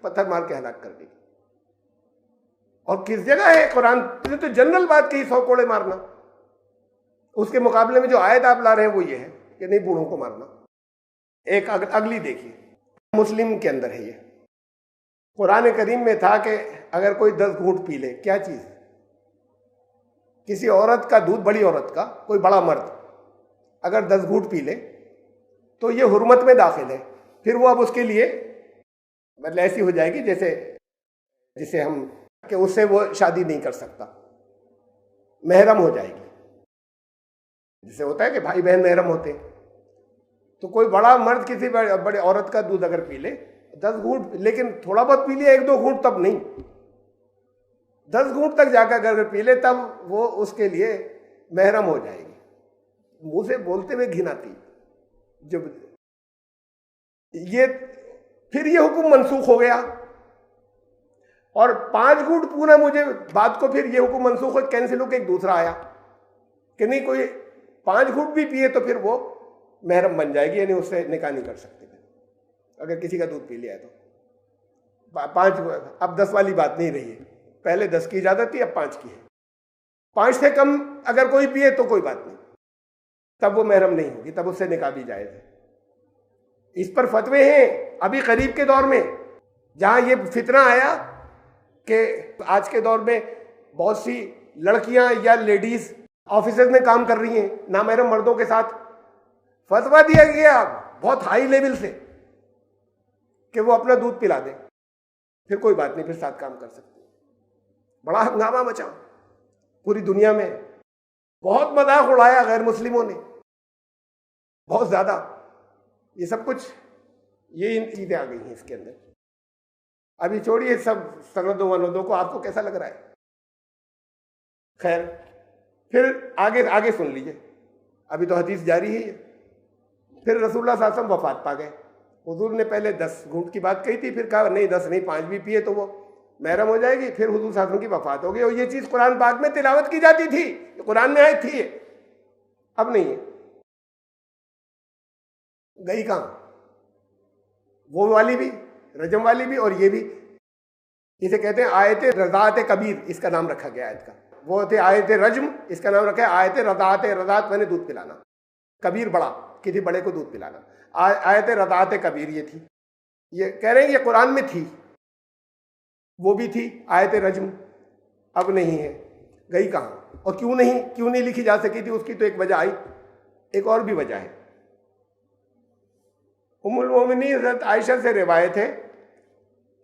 पत्थर मार के हलाक कर देगी। और किस जगह है कुरान ने तो जनरल बात कही 100 कोड़े मारना, उसके मुकाबले में जो आयत आप ला रहे हैं वो ये है कि नहीं बूढ़ों को मारना। एक अगली देखिए, मुस्लिम के अंदर है ये, कुरान करीम में था कि अगर कोई 10 घूंट पी ले, क्या चीज, किसी औरत का दूध, बड़ी औरत का, कोई बड़ा मर्द अगर 10 घूंट पी ले तो ये हुर्मत में दाखिल है, फिर वो अब उसके लिए मतलब ऐसी हो जाएगी जैसे जिसे हम कि उससे वो शादी नहीं कर सकता, महरम हो जाएगी। जैसे होता है कि भाई बहन महरम होते हैं, तो कोई बड़ा मर्द किसी बड़े औरत का दूध अगर पी ले 10 घूंट, लेकिन थोड़ा बहुत पी लिया 1-2 घूंट तब नहीं, 10 घूंट तक जाकर अगर पी ले तब वो उसके लिए महरम हो जाएगी। मुंह से बोलते हुए घिन आती जब ये, फिर ये हुक्म मनसूख हो गया और 5 घूंट पूरा मुझे बात को, फिर ये हुक्म मनसूख हो कैंसिल होकर एक दूसरा आया कि नहीं कोई 5 घूंट भी पिए तो फिर वो महरम बन जाएगी, यानी उससे निकाह नहीं कर सकते अगर किसी का दूध पी लिया है तो। 5, अब 10 वाली बात नहीं रही है, पहले 10 की इजाजत थी, अब 5 की है। 5 से कम अगर कोई पिए तो कोई बात नहीं, तब वो महरम नहीं होगी, तब उससे निकाह भी जायज है। इस पर फतवे हैं अभी करीब के दौर में, जहां ये फितना आया कि आज के दौर में बहुत सी लड़कियां या लेडीज ऑफिसर्स में काम कर रही हैं नामहरम मर्दों के साथ, फतवा दिया गया बहुत हाई लेवल से कि वो अपना दूध पिला दे, फिर कोई बात नहीं, फिर साथ काम कर सकते। बड़ा हंगामा मचा पूरी दुनिया में, बहुत मजाक उड़ाया गैर मुस्लिमों ने, बहुत ज्यादा। ये सब कुछ ये इन चीजें आ गई हैं इसके अंदर। अभी छोड़िए सब सनदों वनदों को, आपको कैसा लग रहा है? खैर, फिर आगे सुन लीजिए, अभी तो हदीस जारी है। फिर रसूलुल्लाह सल्लल्लाहु अलैहि वसल्लम वफात पा गए। हुजूर ने पहले 10 घूंट की बात कही थी, फिर कहा नहीं 10 नहीं 5 भी पिए तो वो महरम हो जाएगी। फिर हुजूर सल्लल्लाहु अलैहि वसल्लम की वफात हो गई और ये चीज कुरान पाक में तिलावत की जाती थी, कुरान में आई थी, अब नहीं है, गई कहां? वो वाली भी, रजम वाली भी, और ये भी। इसे कहते हैं आयत रज़ात कबीर, इसका नाम रखा गया आयत का। वो थे आयत रजम, इसका नाम रखा है आयत रज़ात। रज़ात मैंने दूध पिलाना, कबीर बड़ा, किसी बड़े को दूध पिलाना। आयत रज़ात कबीर ये थी, ये कह रहे हैं ये कुरान में थी, वो भी थी आयत रजम, अब नहीं है, गई कहां? और क्यों नहीं लिखी जा सकी थी? उसकी तो एक वजह आई, एक और भी वजह है। उम्मुल मोमिनीन हज़रत आयशा से रिवायत है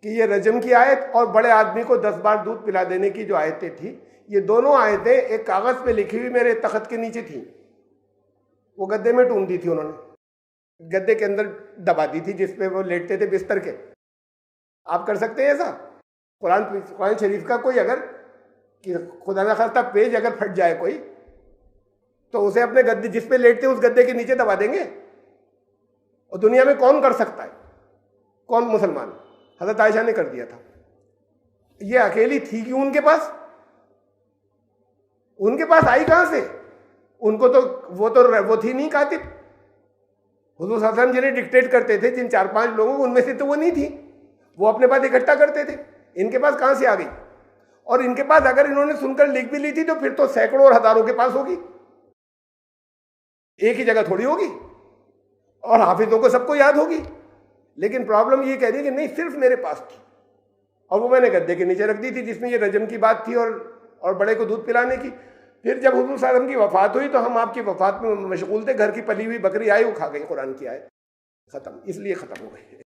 कि ये रजम की आयत और बड़े आदमी को 10 बार दूध पिला देने की जो आयतें थी, ये दोनों आयतें एक कागज पे लिखी हुई मेरे तख्त के नीचे थी। वो गद्दे में टून दी थी उन्होंने, गद्दे के अंदर दबा दी थी जिसपे वो लेटते थे बिस्तर के। आप कर सकते हैं ऐसा? कुरान शरीफ का कोई अगर कि खुदा न खास्ता पेज अगर फट जाए कोई, तो उसे अपने गद्दे जिसपे लेटते उस गद्दे के नीचे दबा देंगे। और दुनिया में कौन कर सकता है? कौन मुसलमान? हजरत आयशा ने कर दिया था। ये अकेली थी कि उनके पास आई कहां से? उनको तो वो थी नहीं कातिब। हुजूर सल्लल्लाहु अलैहि वसल्लम जिन्हें डिक्टेट करते थे, जिन 4-5 लोगों को, उनमें से तो वो नहीं थी। वो अपने पास इकट्ठा करते थे। इनके पास कहां से आ गई? और इनके पास अगर इन्होंने सुनकर लिख भी ली थी तो फिर तो सैकड़ों और हजारों के पास होगी, एक ही जगह थोड़ी होगी, और हाफिजों को सबको याद होगी। लेकिन प्रॉब्लम ये कह रही है कि नहीं, सिर्फ मेरे पास थी और वो मैंने गद्दे के नीचे रख दी थी, जिसमें ये रजम की बात थी और बड़े को दूध पिलाने की। फिर जब हुजूर सल्लल्लाहु अलैहि वसल्लम की वफात हुई तो हम आपकी वफात में मशगूल थे। घर की पली हुई बकरी आई, वो खा गई कुरान की आयत, खत्म, इसलिए खत्म हो गई।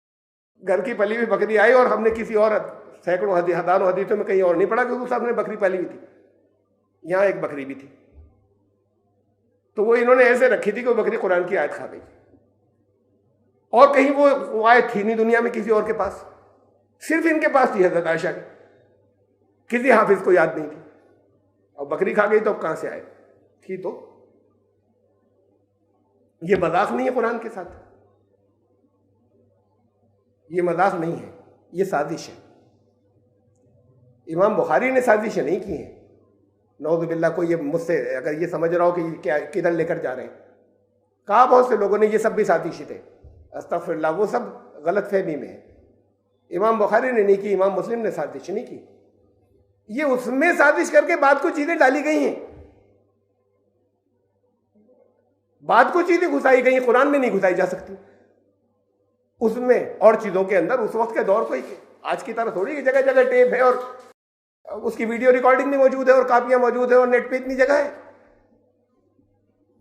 घर की पली हुई बकरी आई और हमने किसी और सैकड़ों हजारों हदीसों में कहीं और नहीं पढ़ा कि हुजूर साहब ने बकरी पाली हुई थी। यहाँ एक बकरी भी थी, तो वो इन्होंने ऐसे रखी थी कि वो बकरी कुरान की आयत खा गई। और कहीं वो आयत थी नहीं दुनिया में किसी और के पास, सिर्फ इनके पास थी, हजरत आयशा की। किसी हाफिज को याद नहीं थी, और बकरी खा गई तो अब कहां से आए? थी तो। ये मजाक नहीं है कुरान के साथ, ये मजाक नहीं है, ये साजिश है। इमाम बुखारी ने साजिश नहीं की है। नौज़ु बिल्लाह, कोई ये मुझसे अगर ये समझ रहा हो कि क्या किधर लेकर जा रहे हैं, कहा बहुत से लोगों ने ये सब भी साजिश थे। अस्तगफिरुल्लाह, वो सब गलत फहमी में है। इमाम बुखारी ने नहीं की, इमाम मुस्लिम ने साजिश नहीं की, ये उसमें साजिश करके बात को चीजें डाली गई हैं, बात को चीजें घुसाई गई, कुरान में नहीं घुसाई जा सकती, उसमें और चीजों के अंदर उस वक्त के दौर को ही, आज की तरह थोड़ी कि जगह जगह टेप है और उसकी वीडियो रिकॉर्डिंग भी मौजूद है और कापियां मौजूद है और नेट पे इतनी जगह है।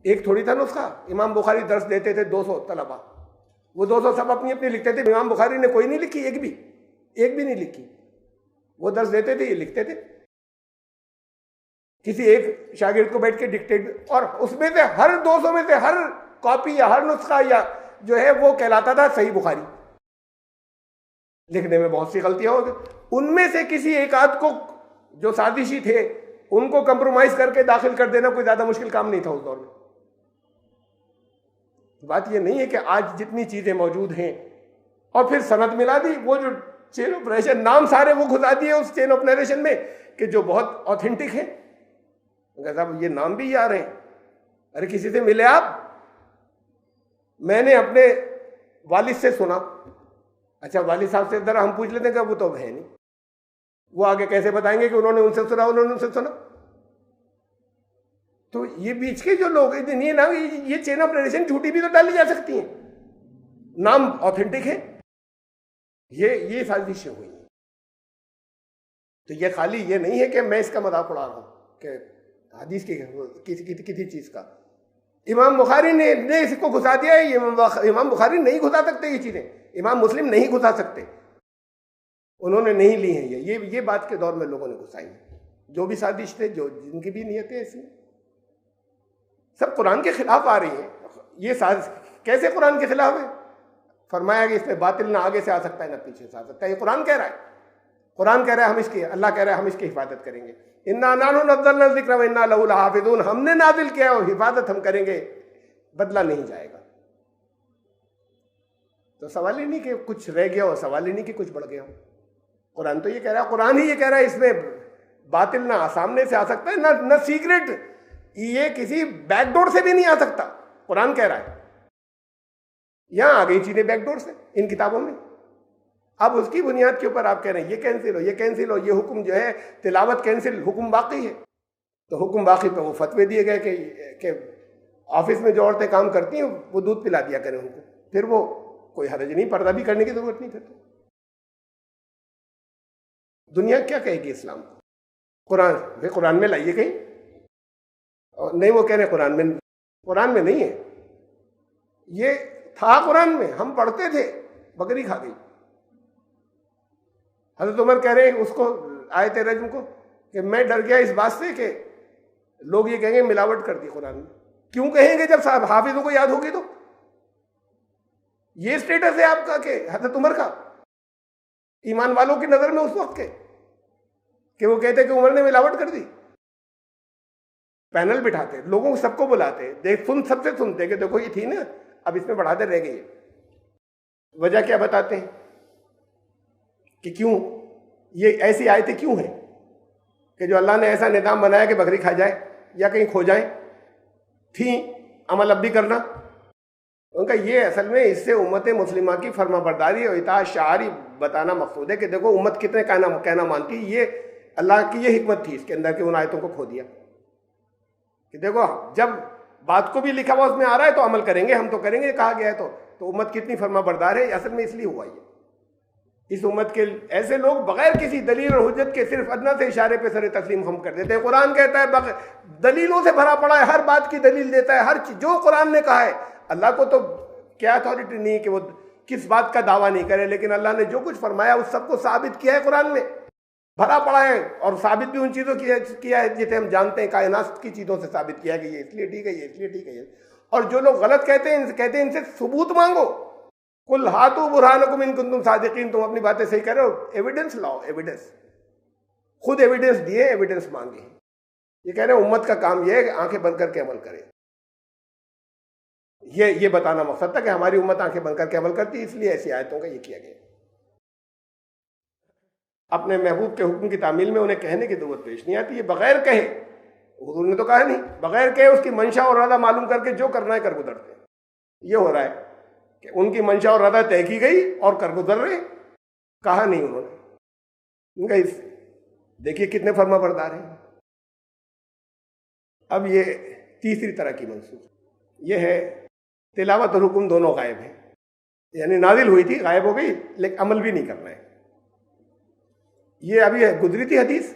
एक थोड़ी था नुस्खा, इमाम बुखारी दर्स देते थे 200 तलबा, वो 200 सब अपनी अपनी लिखते थे, इमाम बुखारी ने कोई नहीं लिखी, एक भी नहीं लिखी, वो दर्स देते थे, ये लिखते थे, किसी एक शागिर्द को बैठ के डिक्टेट, और उसमें से हर 200 में से हर कॉपी या हर नुस्खा या जो है वो कहलाता था सही बुखारी। लिखने में बहुत सी गलतियां हो गई, उनमें से किसी एक आध को जो साजिशी थे उनको कंप्रोमाइज करके दाखिल कर देना कोई ज्यादा मुश्किल काम नहीं था उस दौर में। बात यह नहीं है कि आज जितनी चीजें मौजूद हैं और फिर सनद मिला दी, वो जो चेन ऑफ नरेशन, नाम सारे वो घुसा दिए उस चेन ऑफ नरेशन में कि जो बहुत ऑथेंटिक है। साहब ये नाम भी याद है, अरे किसी से मिले आप, मैंने अपने वालिद से सुना, अच्छा वालिद साहब से जरा हम पूछ लेते हैं कि वो तो है नहीं, वो आगे कैसे बताएंगे कि उन्होंने उनसे सुना। तो ये बीच के जो लोग नहीं ना, ये चेन ऑफ नरेशन झूठी भी तो डाली जा सकती है, नाम ऑथेंटिक है, ये साजिशें हुई। तो ये खाली ये नहीं है कि मैं इसका मजाक उड़ा रहा हूं कि हदीस की किसी चीज का इमाम बुखारी ने इसको घुसा दिया है, इमाम बुखारी नहीं घुसा सकते ये चीजें, इमाम मुस्लिम नहीं घुसा सकते, उन्होंने नहीं ली है ये बात के दौर में लोगों ने घुसाई है। जो भी साजिश थे, जो जिनकी भी नीयतें ऐसी, सब कुरान के खिलाफ आ रही है। ये साजिश कैसे कुरान के खिलाफ है? फरमाया कि इसमें बातिल ना आगे से आ सकता है ना पीछे से आ सकता है, ये कुरान कह रहा है। कुरान कह रहा है हम इसकी, अल्लाह कह रहा है हम इसकी हिफाजत करेंगे, इन्ना नाहनु नज़्ज़लना ज़िक्र व इन्ना लहु लहाफ़िज़ून, हमने नाजिल किया और हिफाजत हम करेंगे, बदला नहीं जाएगा। तो सवाल ही नहीं कि कुछ रह गया हो, सवाल ही नहीं कि कुछ बढ़ गया हो। कुरान तो ये कह रहा है, कुरान ही ये कह रहा है इसमें बातिल ना सामने से आ सकता है, ना सीक्रेट, ये किसी बैकडोर से भी नहीं आ सकता, कुरान कह रहा है। यहां आ गई चीजें बैकडोर से इन किताबों में, अब उसकी बुनियाद के ऊपर आप कह रहे हैं ये कैंसिल हो, ये कैंसिल हो, ये हुक्म जो है तिलावत कैंसिल, हुक्म बाकी है। तो हुक्म बाकी पे वो फतवे दिए गए कि ऑफिस में जो औरतें काम करती हैं वो दूध पिला दिया करें उनको, फिर वो कोई हरज नहीं, पर्दा भी करने की जरूरत नहीं। फिर तो दुनिया क्या कहेगी इस्लाम को? कुरान में लाइए कहीं, और नहीं वो कह रहे कुरान में नहीं है, ये था कुरान में, हम पढ़ते थे, बकरी खा गई। हज़रत उमर कह रहे हैं उसको, आयत रज्म को, कि मैं डर गया इस बात से कि लोग ये कहेंगे मिलावट कर दी कुरान में। क्यों कहेंगे जब साहब हाफिजों को याद होगी? तो ये स्टेटस है आपका कि हज़रत उमर का ईमान वालों की नजर में उस वक्त के कि वो कहते कि उमर ने मिलावट कर दी। पैनल बिठाते, लोगों को सबको बुलाते, सबसे सुनते कि देखो ये थी ना, अब इसमें बढ़ाते रह गई। वजह क्या बताते हैं कि क्यों ये ऐसी आयतें क्यों हैं कि जो अल्लाह ने ऐसा निज़ाम बनाया कि बकरी खा जाए या कहीं खो जाए, थी अमल अब भी करना। उनका ये असल में इससे उम्मत मुस्लिमा की फर्माबरदारी और इताअत शारी बताना मकसूद है कि देखो उम्मत कितने कहना मानती, ये अल्लाह की ये हिकमत थी इसके अंदर कि उन आयतों को खो दिया कि देखो जब बात को भी लिखा हुआ उसमें आ रहा है तो अमल करेंगे, हम तो करेंगे कहा गया है, तो उम्मत कितनी फर्माबरदार है। असल में इसलिए हुआ ये, इस उम्मत के ऐसे लोग बगैर किसी दलील और हुज्जत के सिर्फ अदना से इशारे पे सर तस्लीम हम कर देते हैं। कुरान कहता है दलीलों से भरा पड़ा है, हर बात की दलील देता है, हर चीज जो कुरान ने कहा है। अल्लाह को तो क्या अथॉरिटी नहीं कि वो किस बात का दावा नहीं करे, लेकिन अल्लाह ने जो कुछ फरमाया उस सबको साबित किया है, कुरान में भरा पड़ा है। और साबित भी उन चीज़ों किया है जिसे हम जानते हैं, कायनात की चीज़ों से साबित किया कि ये इसलिए ठीक है, ये इसलिए ठीक है। और जो लोग गलत कहते हैं इनसे सबूत मांगो, कुल हाथू बुरहानकुम इन कुंतुम सादिकीन, तुम अपनी बातें सही कर रहे हो, एविडेंस लाओ, एविडेंस, खुद एविडेंस दिए, एविडेंस मांगे। ये कह रहे हैं उम्मत का काम यह है कि आंखें बंद करके अमल करे। ये बताना मकसद था कि हमारी उम्मत आंखें बंद करके अमल करती, इसलिए ऐसी आयतों का ये किया गया। अपने महबूब के हुक्म की तामील में उन्हें कहने की जरूरत पेश नहीं आती, ये बगैर कहे, हुजूर ने तो कहा नहीं, बगैर कहे उसकी मंशा और रदा मालूम करके जो करना है कर गुजरते हैं। ये हो रहा है कि उनकी मंशा और रदा तय की गई और कर गुजर रहे। कहा नहीं उन्होंने। उनका इस देखिए कितने फर्मा बरदार हैं। अब ये तीसरी तरह की मनसूख, ये है तिलावत और हुक्म दोनों गायब है, यानी नाजिल हुई थी गायब हो गई, लेकिन अमल भी नहीं करना है। ये अभी गुजरी थी हदीस